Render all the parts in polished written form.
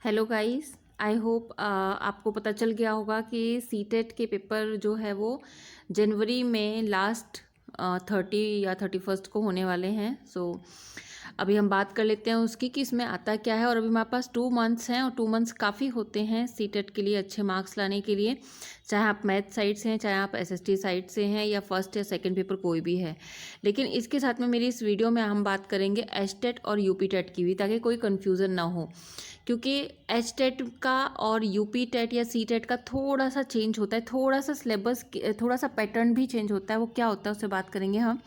Hello guys, I hope आपको पता चल गया होगा कि सीटेट के पेपर जो है वो जनवरी में लास्ट 30 या 31 को होने वाले हैं। अभी हम बात कर लेते हैं उसकी कि इसमें आता क्या है। और अभी हमारे पास 2 मंथ्स हैं और 2 मंथ्स काफ़ी होते हैं सीटेट के लिए अच्छे मार्क्स लाने के लिए, चाहे आप मैथ साइड से हैं, चाहे आप एसएसटी साइड से हैं, या फर्स्ट या सेकंड पेपर कोई भी है। लेकिन इसके साथ में मेरी इस वीडियो में हम बात करेंगे एचटेट और यूपीटेट की भी, ताकि कोई कन्फ्यूज़न ना हो। क्योंकि एच टेट का और यूपी टेट या सी टेट का थोड़ा सा चेंज होता है, थोड़ा सा सिलेबस, थोड़ा सा पैटर्न भी चेंज होता है। वो क्या होता है उससे बात करेंगे हम।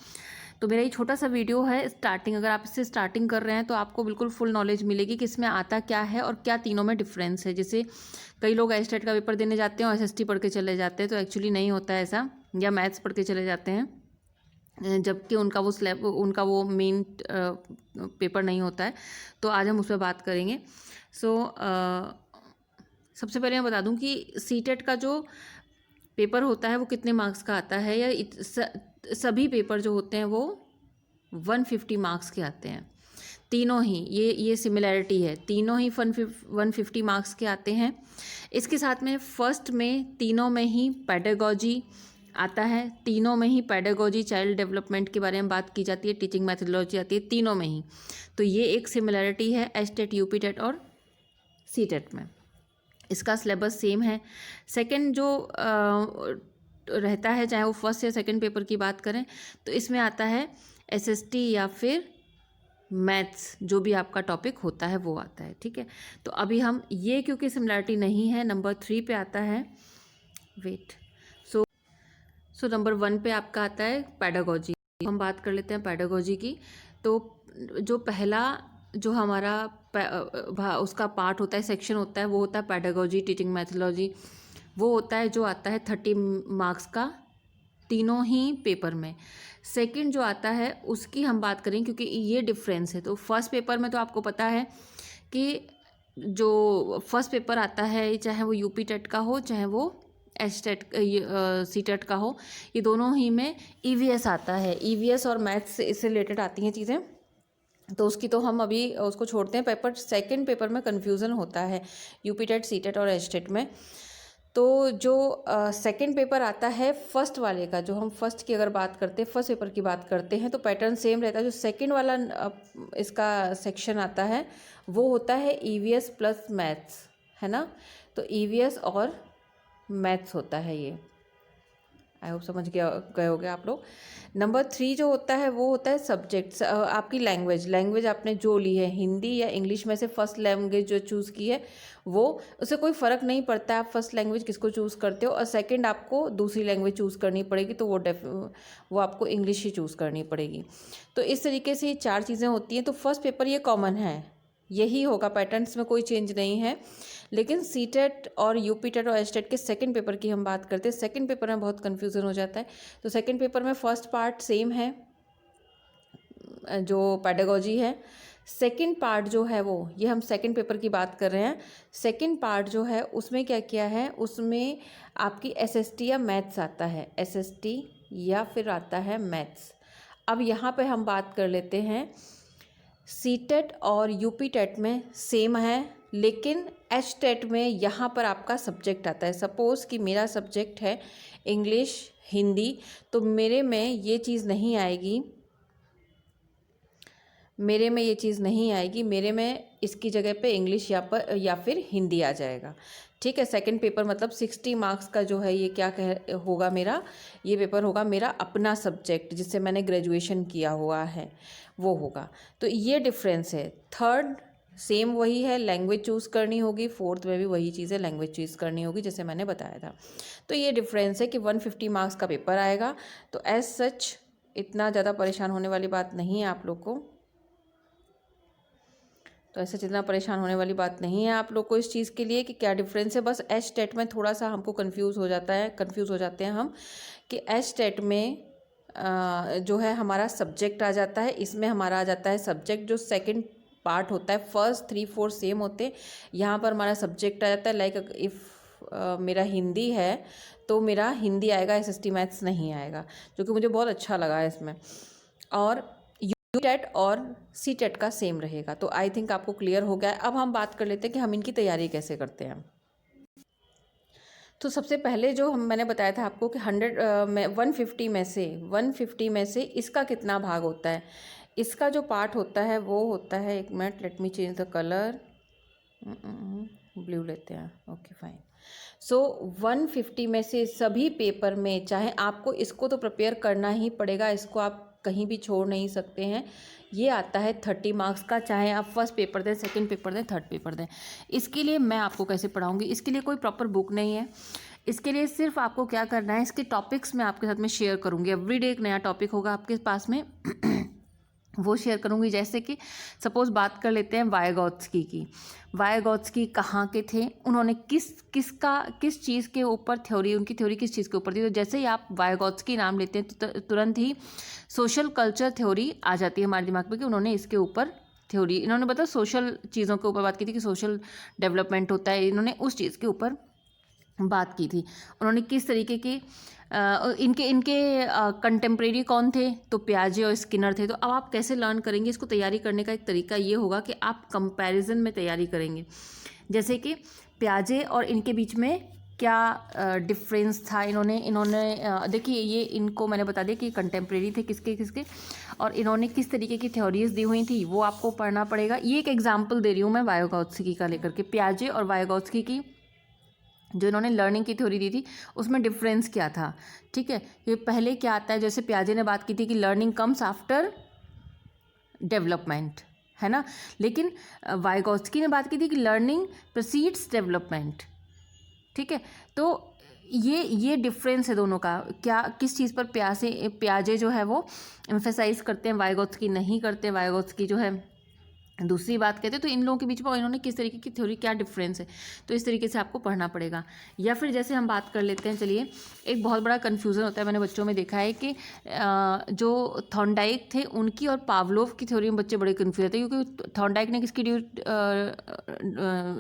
तो मेरा ये छोटा सा वीडियो है स्टार्टिंग, अगर आप इससे स्टार्टिंग कर रहे हैं तो आपको बिल्कुल फुल नॉलेज मिलेगी कि इसमें आता क्या है और क्या तीनों में डिफरेंस है। जैसे कई लोग एच टेट का पेपर देने जाते हैं और एसएसटी पढ़ के चले जाते हैं, तो एक्चुअली नहीं होता है ऐसा, या मैथ्स पढ़ के चले जाते हैं, जबकि उनका वो मेन पेपर नहीं होता है। तो आज हम उस पर बात करेंगे। सबसे पहले मैं बता दूं कि सीटेट का जो पेपर होता है वो कितने मार्क्स का आता है, या सभी पेपर जो होते हैं वो 150 मार्क्स के आते हैं। तीनों ही ये सिमिलैरिटी है, तीनों ही 150 मार्क्स के आते हैं। इसके साथ में फर्स्ट में तीनों में ही पेडागॉजी आता है, तीनों में ही पेडागॉजी चाइल्ड डेवलपमेंट के बारे में बात की जाती है, टीचिंग मैथडोलॉजी आती है तीनों में ही। तो ये एक सिमिलैरिटी है एच टेट, यूपी टेट और सी टेट में। इसका सिलेबस सेम है। सेकंड जो रहता है, चाहे वो फर्स्ट या सेकंड पेपर की बात करें, तो इसमें आता है एसएसटी या फिर मैथ्स, जो भी आपका टॉपिक होता है वो आता है। ठीक है, तो अभी हम ये, क्योंकि सिमिलरिटी नहीं है, नंबर 3 पे आता है। वेट, सो नंबर 1 पे आपका आता है पेडागॉजी। हम बात कर लेते हैं पेडागॉजी की। तो जो पहला जो हमारा उसका पार्ट होता है, सेक्शन होता है, वो होता है पेडागॉजी टीचिंग मैथडोलॉजी। वो होता है जो आता है 30 मार्क्स का तीनों ही पेपर में। सेकंड जो आता है उसकी हम बात करें, क्योंकि ये डिफरेंस है। तो फर्स्ट पेपर में तो आपको पता है कि जो फर्स्ट पेपर आता है, चाहे वो यूपी टेट का हो, चाहे वो एच टेट सी टेट का हो, ये दोनों ही में ईवीएस आता है। ईवीएस और मैथ्स से इससे रिलेटेड आती हैं चीज़ें, तो उसकी तो हम अभी उसको छोड़ते हैं। पेपर सेकंड पेपर में कन्फ्यूज़न होता है यूपी टेट, सी टेट और एच टेट में। तो जो सेकंड पेपर आता है फर्स्ट वाले का, जो हम फर्स्ट की अगर बात करते हैं, फर्स्ट पेपर की बात करते हैं, तो पैटर्न सेम रहता है। जो सेकंड वाला इसका सेक्शन आता है वो होता है ईवीएस प्लस मैथ्स, है ना। तो ईवीएस और मैथ्स होता है ये। आई होप समझ गए होगे आप लोग। नंबर 3 जो होता है वो होता है सब्जेक्ट्स, आपकी लैंग्वेज आपने जो ली है, हिंदी या इंग्लिश में से फर्स्ट लैंग्वेज जो चूज़ की है वो, उससे कोई फ़र्क नहीं पड़ता आप फर्स्ट लैंग्वेज किसको चूज़ करते हो, और सेकंड आपको दूसरी लैंग्वेज चूज़ करनी पड़ेगी, तो वो आपको इंग्लिश ही चूज़ करनी पड़ेगी। तो इस तरीके से ये 4 चीज़ें होती हैं। तो फर्स्ट पेपर ये कॉमन है, यही होगा, पैटर्न्स में कोई चेंज नहीं है। लेकिन सी टेट और यूपी टेट और एच टेट के सेकंड पेपर की हम बात करते हैं। सेकंड पेपर में बहुत कन्फ्यूज़न हो जाता है। तो सेकंड पेपर में फर्स्ट पार्ट सेम है, जो पेडागॉजी है। सेकंड पार्ट जो है वो, ये हम सेकंड पेपर की बात कर रहे हैं। सेकंड पार्ट जो है उसमें क्या किया है, उसमें आपकी एसएसटी या मैथ्स आता है, एसएसटी या फिर आता है मैथ्स। अब यहाँ पे हम बात कर लेते हैं, सी टेट और यूपी टेट में सेम है, लेकिन एच टेट में यहाँ पर आपका सब्जेक्ट आता है। सपोज़ कि मेरा सब्जेक्ट है इंग्लिश हिंदी, तो मेरे में ये चीज़ नहीं आएगी, मेरे में इसकी जगह पे इंग्लिश या फिर हिंदी आ जाएगा। ठीक है, सेकंड पेपर मतलब 60 मार्क्स का जो है, ये क्या होगा मेरा, ये पेपर होगा मेरा अपना सब्जेक्ट जिससे मैंने ग्रेजुएशन किया हुआ है, वो होगा। तो ये डिफरेंस है। थर्ड सेम वही है, लैंग्वेज चूज़ करनी होगी। फोर्थ में भी वही चीज़ है, लैंग्वेज चूज़ करनी होगी, जैसे मैंने बताया था। तो ये डिफरेंस है कि 150 मार्क्स का पेपर आएगा। तो एज सच इतना ज़्यादा परेशान होने वाली बात नहीं है आप लोग को। तो ऐसे जितना परेशान होने वाली बात नहीं है आप लोग को इस चीज़ के लिए कि क्या डिफरेंस है। बस एच टेट में थोड़ा सा हमको कंफ्यूज हो जाते हैं हम, कि एच टेट में जो है हमारा सब्जेक्ट आ जाता है, इसमें हमारा आ जाता है सब्जेक्ट जो सेकंड पार्ट होता है। फर्स्ट 3-4 सेम होते हैं, यहाँ पर हमारा सब्जेक्ट आ जाता है। लाइक इफ़ मेरा हिंदी है तो मेरा हिंदी आएगा, एसएसटी मैथ्स नहीं आएगा, जो कि मुझे बहुत अच्छा लगा है इसमें। और टेट और सी टेट का सेम रहेगा। तो आई थिंक आपको क्लियर हो गया है। अब हम बात कर लेते हैं कि हम इनकी तैयारी कैसे करते हैं। तो सबसे पहले जो मैंने बताया था आपको कि 150 में से इसका कितना भाग होता है। इसका जो पार्ट होता है वो होता है, एक minute, let me change the colour, blue लेते हैं, ओके फाइन। सो 150 में से सभी पेपर में, चाहे आपको इसको तो प्रिपेयर करना ही पड़ेगा, इसको आप कहीं भी छोड़ नहीं सकते हैं, ये आता है 30 मार्क्स का, चाहे आप फर्स्ट पेपर दें, सेकंड पेपर दें, थर्ड पेपर दें। इसके लिए मैं आपको कैसे पढ़ाऊंगी, इसके लिए कोई प्रॉपर बुक नहीं है। इसके लिए सिर्फ आपको क्या करना है, इसके टॉपिक्स मैं आपके साथ में शेयर करूँगी। एवरीडे एक नया टॉपिक होगा आपके पास में वो शेयर करूँगी। जैसे कि सपोज़ बात कर लेते हैं वायगॉत्स्की की। वायगॉत्स्की कहाँ के थे, उन्होंने किस चीज़ के ऊपर थ्योरी, उनकी थ्योरी किस चीज़ के ऊपर थी। तो जैसे ही आप वायगॉत्स्की नाम लेते हैं तो तुरंत ही सोशल कल्चर थ्योरी आ जाती है हमारे दिमाग में कि उन्होंने इसके ऊपर थ्योरी, इन्होंने मतलब सोशल चीज़ों के ऊपर बात की थी कि सोशल डेवलपमेंट होता है, इन्होंने उस चीज़ के ऊपर बात की थी। उन्होंने किस तरीके की इनके कंटेम्प्रेरी कौन थे, तो पियाजे और स्किनर थे। तो अब आप कैसे लर्न करेंगे, इसको तैयारी करने का एक तरीका ये होगा कि आप कंपैरिजन में तैयारी करेंगे। जैसे कि पियाजे और इनके बीच में क्या डिफरेंस था, इन्होंने देखिए, ये इनको मैंने बता दिया कि कंटेम्प्रेरी थे किसके, और इन्होंने किस तरीके की थ्योरीज दी हुई थी वो आपको पढ़ना पड़ेगा। ये एक एग्जाम्पल दे रही हूँ मैं वायगॉत्स्की का लेकर के। पियाजे और वायगॉत्स्की की जो इन्होंने लर्निंग की थ्योरी दी थी उसमें डिफरेंस क्या था, ठीक है। ये पहले क्या आता है, जैसे पियाजे ने बात की थी कि लर्निंग कम्स आफ्टर डेवलपमेंट, है ना, लेकिन वायगॉत्स्की ने बात की थी कि लर्निंग प्रोसीड्स डेवलपमेंट, ठीक है। तो ये डिफरेंस है दोनों का, क्या किस चीज़ पर पियाजे जो है वो एम्फेसाइज करते हैं, वायगॉत्स्की नहीं करते। वायगॉत्स्की जो है दूसरी बात कहते हैं। तो इन लोगों के बीच में इन्होंने किस तरीके की थ्योरी, क्या डिफरेंस है, तो इस तरीके से आपको पढ़ना पड़ेगा। या फिर जैसे हम बात कर लेते हैं, चलिए, एक बहुत बड़ा कन्फ्यूज़न होता है, मैंने बच्चों में देखा है कि जो थॉर्नडाइक थे उनकी और पावलोव की थ्योरी में बच्चे बड़े कन्फ्यूज होते हैं, क्योंकि थॉर्नडाइक ने किसकी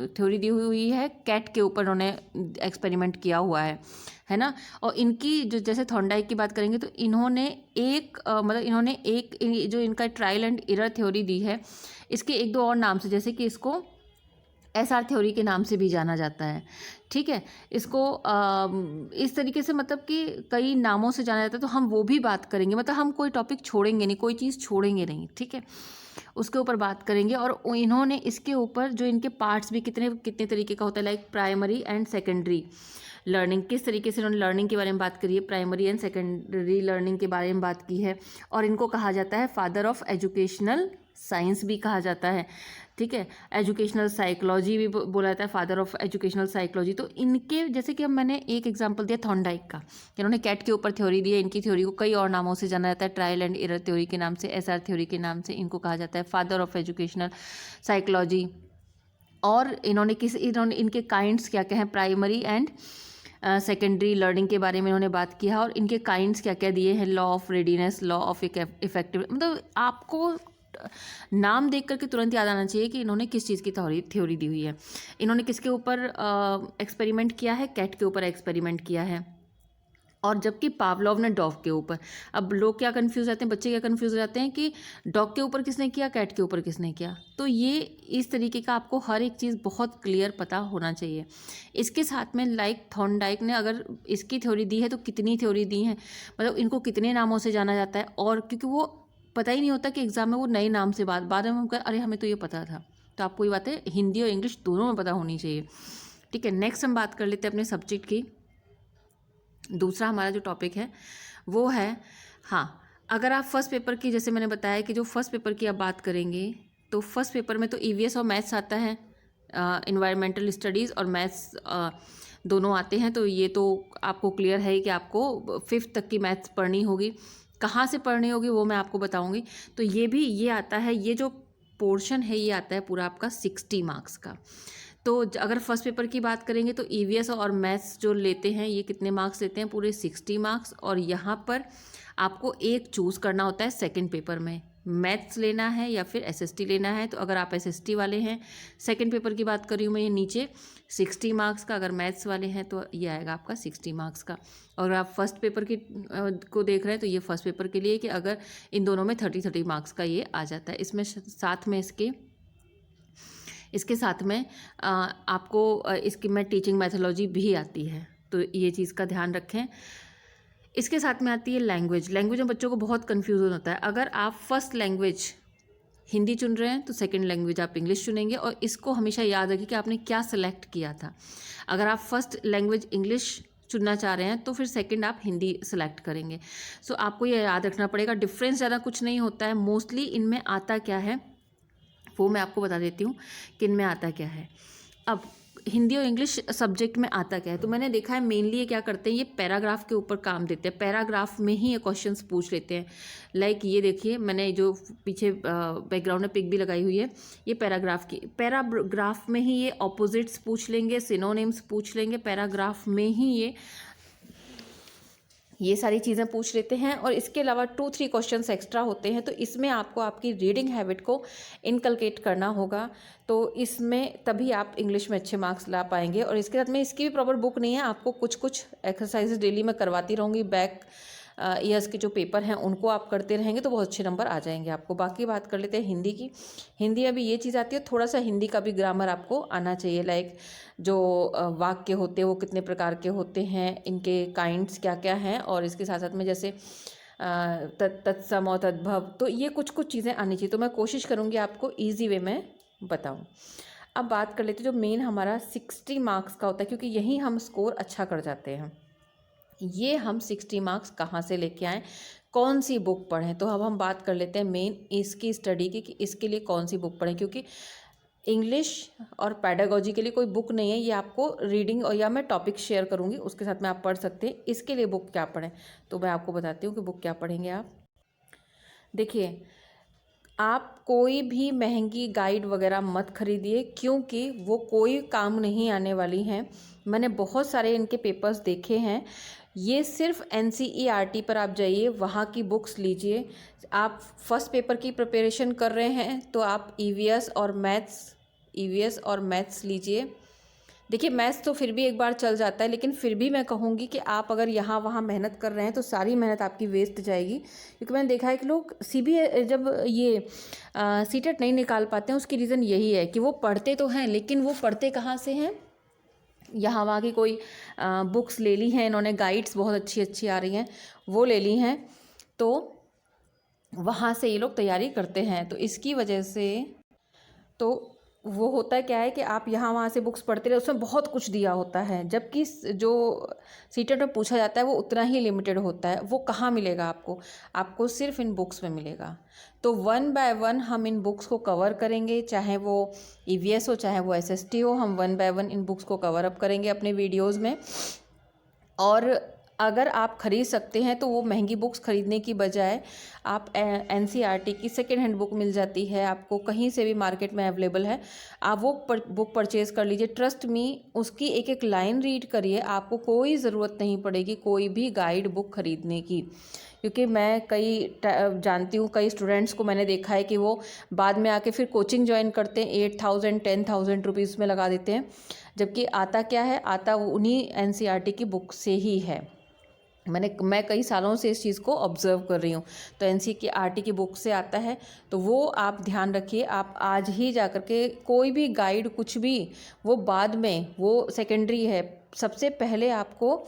थ्योरी दी हुई है, कैट के ऊपर उन्होंने एक्सपेरिमेंट किया हुआ है ना। और इनकी जो, जैसे थॉर्नडाइक की बात करेंगे तो इन्होंने एक जो इनका ट्रायल एंड एरर थ्योरी दी है, इसके एक दो और नाम से, जैसे कि इसको SR थ्योरी के नाम से भी जाना जाता है, ठीक है। इसको इस तरीके से मतलब कि कई नामों से जाना जाता है, तो हम वो भी बात करेंगे, मतलब हम कोई टॉपिक छोड़ेंगे नहीं, कोई चीज़ छोड़ेंगे नहीं, ठीक है, उसके ऊपर बात करेंगे। और इन्होंने इसके ऊपर जो इनके पार्ट्स भी कितने तरीके का होता है, like primary and secondary learning, किस तरीके से इन्होंने लर्निंग के बारे में बात करी है, प्राइमरी एंड सेकेंडरी लर्निंग के बारे में बात की है। और इनको कहा जाता है फादर ऑफ एजुकेशनल साइंस भी कहा जाता है, ठीक है। एजुकेशनल साइकोलॉजी भी बोला जाता है, फादर ऑफ एजुकेशनल साइकोलॉजी। तो इनके, जैसे कि अब मैंने एक एग्जांपल दिया थॉर्नडाइक का, इन्होंने कैट के ऊपर थ्योरी दी है। इनकी थ्योरी को कई और नामों से जाना जाता है, ट्रायल एंड एरर थ्योरी के नाम से, SR थ्योरी के नाम से इनको कहा जाता है, फादर ऑफ एजुकेशनल साइकोलॉजी। और इन्होंने इनके काइंड्स क्या क्या हैं, प्राइमरी एंड सेकेंडरी लर्निंग के बारे में इन्होंने बात किया है। और इनके काइंड्स क्या क्या दिए हैं, law of readiness, law of effective, मतलब आपको नाम देख करके तुरंत याद आना चाहिए कि इन्होंने किस चीज़ की थ्योरी दी हुई है। इन्होंने किसके ऊपर एक्सपेरिमेंट किया है, कैट के ऊपर एक्सपेरिमेंट किया है, और जबकि पावलोव ने डॉग के ऊपर। अब लोग क्या कंफ्यूज रहते हैं, बच्चे क्या कंफ्यूज रहते हैं कि डॉग के ऊपर किसने किया, कैट के ऊपर किसने किया। तो ये इस तरीके का आपको हर एक चीज़ बहुत क्लियर पता होना चाहिए। इसके साथ में लाइक थॉर्नडाइक ने अगर इसकी थ्योरी दी है तो कितनी थ्योरी दी है, मतलब इनको कितने नामों से जाना जाता है, और क्योंकि वो पता ही नहीं होता कि एग्ज़ाम में वो नए नाम से बाद में हम कहें अरे हमें तो ये पता था। तो आपको ये बातें हिंदी और इंग्लिश दोनों में पता होनी चाहिए, ठीक है। नेक्स्ट हम बात कर लेते हैं अपने सब्जेक्ट की। दूसरा हमारा जो टॉपिक है वो है, हाँ, अगर आप फर्स्ट पेपर की, जैसे मैंने बताया कि जो फर्स्ट पेपर की आप बात करेंगे तो फर्स्ट पेपर में तो EVS और मैथ्स आता है, इन्वायरमेंटल स्टडीज़ और मैथ्स दोनों आते हैं। तो ये तो आपको क्लियर है कि आपको 5th तक की मैथ्स पढ़नी होगी। कहाँ से पढ़नी होगी वो मैं आपको बताऊँगी। तो ये आता है, ये जो पोर्शन है ये आता है पूरा आपका 60 मार्क्स का। तो अगर फर्स्ट पेपर की बात करेंगे तो EVS और मैथ्स जो लेते हैं ये कितने मार्क्स लेते हैं, पूरे 60 मार्क्स। और यहाँ पर आपको एक चूज़ करना होता है सेकंड पेपर में, मैथ्स लेना है या फिर एसएसटी लेना है। तो अगर आप एसएसटी वाले हैं, सेकंड पेपर की बात कर रही हूँ मैं, ये नीचे 60 मार्क्स का, अगर मैथ्स वाले हैं तो ये आएगा आपका 60 मार्क्स का। और आप फर्स्ट पेपर की को देख रहे हैं तो ये फर्स्ट पेपर के लिए कि अगर इन दोनों में 30 मार्क्स का ये आ जाता है। इसमें साथ में इसके साथ में आपको इसकी में टीचिंग मैथोलॉजी भी आती है, तो ये चीज़ का ध्यान रखें। इसके साथ में आती है लैंग्वेज में बच्चों को बहुत कन्फ्यूज़न होता है। अगर आप फर्स्ट लैंग्वेज हिंदी चुन रहे हैं तो सेकंड लैंग्वेज आप इंग्लिश चुनेंगे, और इसको हमेशा याद रखिए कि आपने क्या सेलेक्ट किया था। अगर आप फर्स्ट लैंग्वेज इंग्लिश चुनना चाह रहे हैं तो फिर सेकंड आप हिंदी सेलेक्ट करेंगे। सो आपको ये याद रखना पड़ेगा। डिफरेंस ज़्यादा कुछ नहीं होता है। मोस्टली इनमें आता क्या है वो मैं आपको बता देती हूँ कि इनमें आता क्या है। अब हिंदी और इंग्लिश सब्जेक्ट में आता क्या है, तो मैंने देखा है मेनली ये क्या करते हैं, ये पैराग्राफ के ऊपर काम देते हैं। पैराग्राफ में ही ये क्वेश्चंस पूछ लेते हैं। लाइक ये देखिए, मैंने जो पीछे बैकग्राउंड में पिक भी लगाई हुई है, ये पैराग्राफ में ही ये ऑपोजिट्स पूछ लेंगे, सिनोनिम्स पूछ लेंगे। पैराग्राफ में ही ये सारी चीज़ें पूछ लेते हैं। और इसके अलावा 2-3 क्वेश्चंस एक्स्ट्रा होते हैं, तो इसमें आपको आपकी रीडिंग हैबिट को इनकलकेट करना होगा। तो इसमें तभी आप इंग्लिश में अच्छे मार्क्स ला पाएंगे। और इसके साथ में इसकी भी प्रॉपर बुक नहीं है, आपको कुछ कुछ एक्सरसाइजेज डेली मैं करवाती रहूँगी। बैक ईयर्स के जो पेपर हैं उनको आप करते रहेंगे तो बहुत अच्छे नंबर आ जाएंगे आपको। बाकी बात कर लेते हैं हिंदी की। हिंदी अभी ये चीज़ आती है, थोड़ा सा हिंदी का भी ग्रामर आपको आना चाहिए। लाइक जो वाक्य होते हैं वो कितने प्रकार के होते हैं, इनके काइंड्स क्या क्या हैं, और इसके साथ साथ में जैसे तत्सम और तद्भव, तो ये कुछ कुछ चीज़ें आनी चाहिए। तो मैं कोशिश करूँगी आपको ईजी वे में बताऊँ। अब बात कर लेते हैं जो मेन हमारा 60 मार्क्स का होता है, क्योंकि यही हम स्कोर अच्छा कर जाते हैं। ये हम 60 मार्क्स कहाँ से लेके आएँ, कौन सी बुक पढ़ें। तो अब हम बात कर लेते हैं मेन इसकी स्टडी की कि इसके लिए कौन सी बुक पढ़ें, क्योंकि इंग्लिश और पैडागोजी के लिए कोई बुक नहीं है। ये आपको रीडिंग और या मैं टॉपिक शेयर करूँगी, उसके साथ में आप पढ़ सकते हैं। इसके लिए बुक क्या पढ़ें, तो मैं आपको बताती हूँ कि बुक क्या पढ़ेंगे आप। देखिए, आप कोई भी महंगी गाइड वगैरह मत खरीदिए, क्योंकि वो कोई काम नहीं आने वाली हैं। मैंने बहुत सारे इनके पेपर्स देखे हैं। ये सिर्फ NCERT पर आप जाइए, वहाँ की बुक्स लीजिए। आप फर्स्ट पेपर की प्रिपरेशन कर रहे हैं तो आप EVS और मैथ्स लीजिए। देखिए, मैथ्स तो फिर भी एक बार चल जाता है, लेकिन फिर भी मैं कहूँगी कि आप अगर यहाँ वहाँ मेहनत कर रहे हैं तो सारी मेहनत आपकी वेस्ट जाएगी। क्योंकि मैंने देखा है कि लोग जब ये सीटेट नहीं निकाल पाते हैं, उसकी रीज़न यही है कि वो पढ़ते तो हैं, लेकिन वो पढ़ते कहाँ से हैं, यहाँ वहाँ की कोई बुक्स ले ली हैं इन्होंने, गाइड्स बहुत अच्छी अच्छी आ रही हैं वो ले ली हैं, तो वहाँ से ये लोग तैयारी करते हैं। तो इसकी वजह से तो वो होता है क्या है कि आप यहाँ वहाँ से बुक्स पढ़ते रहे, उसमें बहुत कुछ दिया होता है, जबकि जो सीटेट में पूछा जाता है वो उतना ही लिमिटेड होता है। वो कहाँ मिलेगा आपको सिर्फ इन बुक्स में मिलेगा। तो 1 बाय 1 हम इन बुक्स को कवर करेंगे, चाहे वो EVS हो चाहे वो SST हो, हम 1 बाय 1 इन बुक्स को कवर अप करेंगे अपने वीडियोज़ में। और अगर आप ख़रीद सकते हैं तो वो महंगी बुक्स ख़रीदने की बजाय आप NCERT की सेकेंड हैंड बुक मिल जाती है आपको, कहीं से भी मार्केट में अवेलेबल है, आप वो बुक परचेज़ कर लीजिए। ट्रस्ट मी, उसकी एक एक लाइन रीड करिए, आपको कोई ज़रूरत नहीं पड़ेगी कोई भी गाइड बुक ख़रीदने की। क्योंकि मैं जानती हूँ कई स्टूडेंट्स को मैंने देखा है कि वो बाद में आके फिर कोचिंग ज्वाइन करते हैं, 8,000-10,000 रुपीज़ में लगा देते हैं, जबकि आता क्या है, आता उन्हीं NCERT की बुक से ही है। मैं कई सालों से इस चीज़ को ऑब्ज़र्व कर रही हूँ। तो NCERT की बुक से आता है, तो वो आप ध्यान रखिए। आप आज ही जा कर के कोई भी गाइड कुछ भी, वो बाद में, वो सेकेंडरी है। सबसे पहले आपको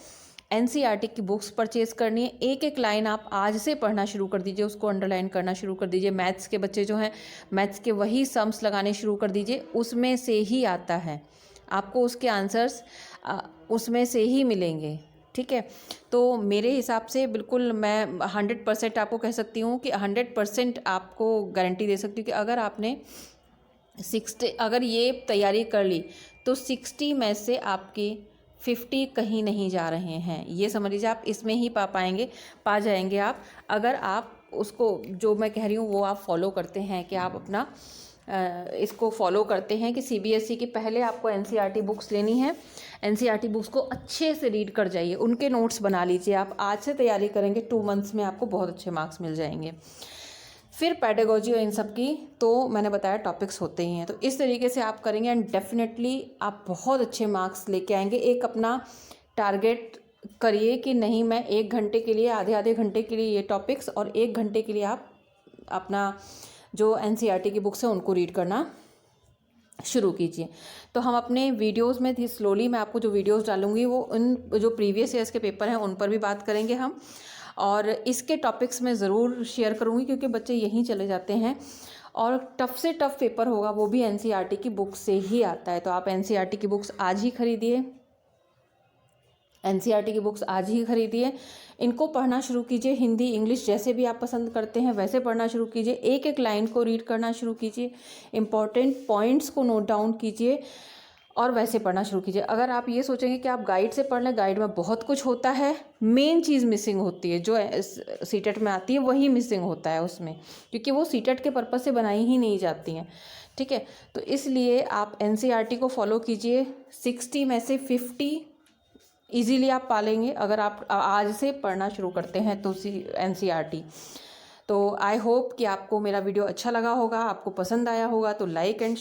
NCERT की बुक्स परचेज़ करनी है। एक एक लाइन आप आज से पढ़ना शुरू कर दीजिए, उसको अंडरलाइन करना शुरू कर दीजिए। मैथ्स के बच्चे जो हैं, मैथ्स के वही सम्स लगाने शुरू कर दीजिए, उसमें से ही आता है आपको, उसके आंसर्स उसमें से ही मिलेंगे। ठीक है, तो मेरे हिसाब से बिल्कुल मैं 100% आपको कह सकती हूँ कि 100% आपको गारंटी दे सकती हूँ कि अगर आपने 60 अगर ये तैयारी कर ली तो 60 में से आपके 50 कहीं नहीं जा रहे हैं। ये समझ लीजिए, आप इसमें ही पा जाएंगे आप, अगर आप उसको, जो मैं कह रही हूँ वो आप फॉलो करते हैं, कि आप अपना इसको फॉलो करते हैं कि CBSE की पहले आपको NCERT बुक्स लेनी है। NCERT बुक्स को अच्छे से रीड कर जाइए, उनके नोट्स बना लीजिए। आप आज से तैयारी करेंगे 2 मंथ्स में आपको बहुत अच्छे मार्क्स मिल जाएंगे। फिर पेडागोजी और इन सब की तो मैंने बताया टॉपिक्स होते ही हैं। तो इस तरीके से आप करेंगे एंड डेफिनेटली आप बहुत अच्छे मार्क्स लेके आएंगे। एक अपना टारगेट करिए कि नहीं, मैं 1 घंटे के लिए, आधे आधे घंटे के लिए ये टॉपिक्स और 1 घंटे के लिए आप अपना जो एनसीईआरटी की बुक्स हैं उनको रीड करना शुरू कीजिए। तो हम अपने वीडियोस में थी स्लोली मैं आपको जो वीडियोस डालूंगी वो उन जो प्रीवियस ईयर्स के पेपर हैं उन पर भी बात करेंगे हम, और इसके टॉपिक्स मैं ज़रूर शेयर करूंगी क्योंकि बच्चे यहीं चले जाते हैं। और टफ़ से टफ़ पेपर होगा वो भी एनसीईआरटी की बुक से ही आता है। तो आप एनसीईआरटी की बुक्स आज ही खरीदिए, एनसीईआरटी की बुक्स आज ही खरीदिए, इनको पढ़ना शुरू कीजिए। हिंदी इंग्लिश जैसे भी आप पसंद करते हैं वैसे पढ़ना शुरू कीजिए। एक एक लाइन को रीड करना शुरू कीजिए, इंपॉर्टेंट पॉइंट्स को नोट डाउन कीजिए और वैसे पढ़ना शुरू कीजिए। अगर आप ये सोचेंगे कि आप गाइड से पढ़ लें, गाइड में बहुत कुछ होता है, मेन चीज़ मिसिंग होती है जो सीटेट में आती है वही मिसिंग होता है उसमें, क्योंकि वो सीटेट के पर्पज़ से बनाई ही नहीं जाती हैं। ठीक है, तो इसलिए आप एनसीईआरटी को फॉलो कीजिए। 60 में से 50 इजीली आप पालेंगे अगर आप आज से पढ़ना शुरू करते हैं तो एनसीईआरटी। तो आई होप कि आपको मेरा वीडियो अच्छा लगा होगा, आपको पसंद आया होगा। तो लाइक एंड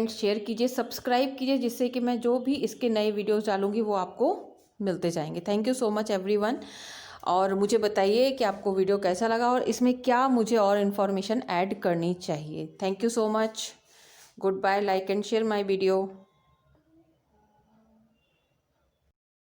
शेयर कीजिए, सब्सक्राइब कीजिए, जिससे कि मैं जो भी इसके नए वीडियोस डालूंगी वो आपको मिलते जाएंगे। Thank you so much everyone. और मुझे बताइए कि आपको वीडियो कैसा लगा और इसमें क्या मुझे और इन्फॉर्मेशन ऐड करनी चाहिए। Thank you so much. Goodbye. Like and share my video.